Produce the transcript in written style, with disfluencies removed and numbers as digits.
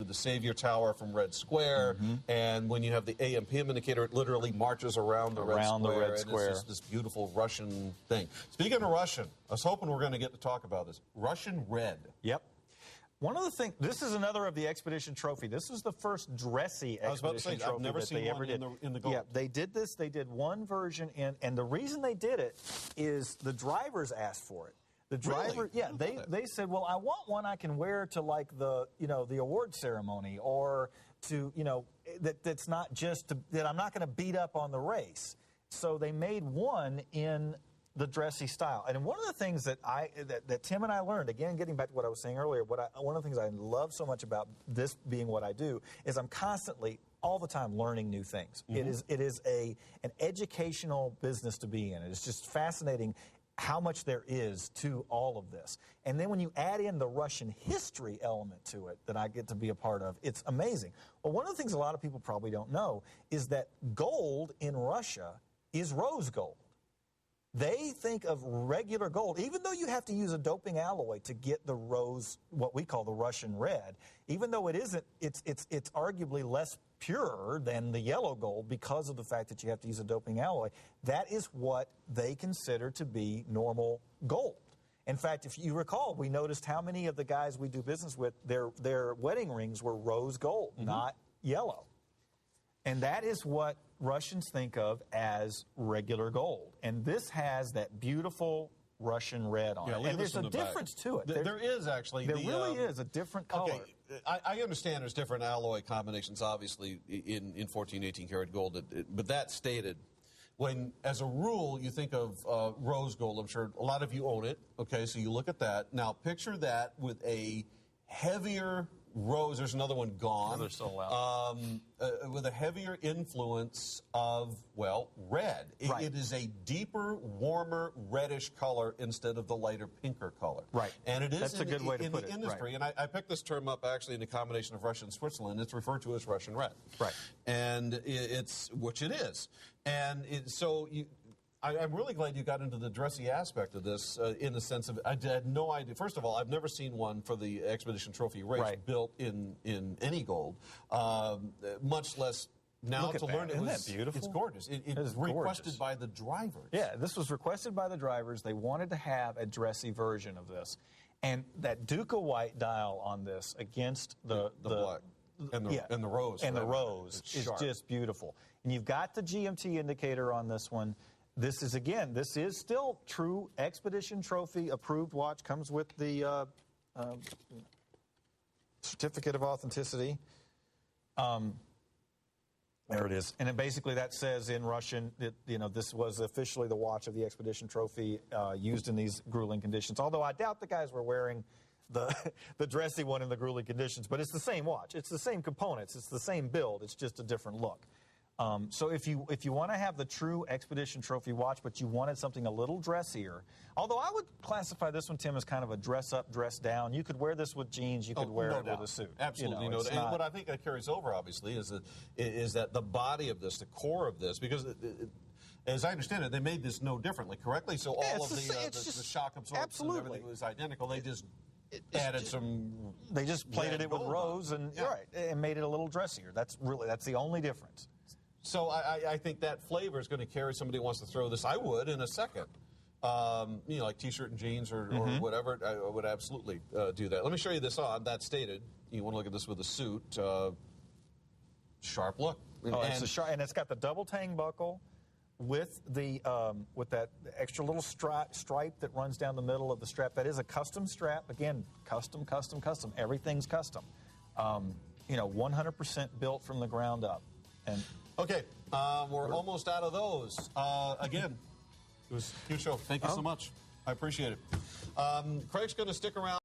the Savior Tower from Red Square, and when you have the AM/PM indicator, it literally marches around the Red Square. It's just this beautiful Russian thing. Speaking of Russian, I was hoping we're going to get to talk about this. Russian red. Yep. One of the things, this is another of the Expedition Trophy. This was the first dressy Expedition I was about to say, Trophy I've never that seen they one ever did. in the gold. Yeah, they did this. They did one version, and the reason they did it is the drivers asked for it. The driver, really? they said, well, I want one I can wear to like the award ceremony, or to that's not just that I'm not going to beat up on the race. So they made one in the dressy style. And one of the things that Tim and I learned, again, getting back to what I was saying earlier, one of the things I love so much about this being what I do is I'm constantly, all the time, learning new things. It is an educational business to be in. It's just fascinating how much there is to all of this. And then when you add in the Russian history element to it that I get to be a part of, it's amazing. Well, one of the things a lot of people probably don't know is that gold in Russia is rose gold. They think of regular gold, even though you have to use a doping alloy to get the rose, what we call the Russian red, even though it isn't, it's arguably less pure than the yellow gold because of the fact that you have to use a doping alloy. That is what they consider to be normal gold. In fact, if you recall, we noticed how many of the guys we do business with, their wedding rings were rose gold, not yellow. And that is what Russians think of as regular gold. And this has that beautiful Russian red on it. And there's a difference to it. There is, actually. There really is a different color. Okay, I understand there's different alloy combinations, obviously, in 14, 18 karat gold. But that stated, when, as a rule, you think of rose gold, I'm sure a lot of you own it. Okay, so you look at that. Now, picture that with a heavier rose. There's another one gone. They're still allowed. With a heavier influence of, well, red. It is a deeper, warmer, reddish color instead of the lighter, pinker color. Right. And it is That's a good way to put it. In the industry. Right. And I picked this term up, actually, in a combination of Russia and Switzerland. It's referred to as Russian red. Right. And which it is. And I'm really glad you got into the dressy aspect of this in the sense of, I had no idea. First of all, I've never seen one for the Expedition Trophy race built in any gold, much less now to learn it. Isn't that beautiful? It's gorgeous. It was requested by the drivers. Yeah, this was requested by the drivers. They wanted to have a dressy version of this. And that Duca white dial on this against the black. And the rose. And the rose is just beautiful. And you've got the GMT indicator on this one. This is still true Expedition Trophy approved watch. Comes with the certificate of authenticity. There it is. And basically that says in Russian that, this was officially the watch of the Expedition Trophy used in these grueling conditions. Although I doubt the guys were wearing the dressy one in the grueling conditions. But it's the same watch. It's the same components. It's the same build. It's just a different look. So if you want to have the true Expedition Trophy watch, but you wanted something a little dressier, although I would classify this one, Tim, as kind of a dress up, dress down. You could wear this with jeans. You could wear it with a suit. Absolutely, no doubt. And what I think that carries over, obviously, is that the body of this, the core of this, because as I understand it, they made this no differently, correctly? So all of the shock absorption and everything was identical. They just added some. They just plated it with rose and and made it a little dressier. That's the only difference. So I think that flavor is going to carry somebody who wants to throw this. I would in a second. Like T-shirt and jeans or whatever. I would absolutely do that. Let me show you this on. That stated. You want to look at this with a suit. Sharp look. And it's got the double tang buckle with with that extra little stripe that runs down the middle of the strap. That is a custom strap. Again, custom. Everything's custom. 100% built from the ground up. And okay, we're almost out of those. Again, it was a huge show. Thank you so much. I appreciate it. Craig's going to stick around.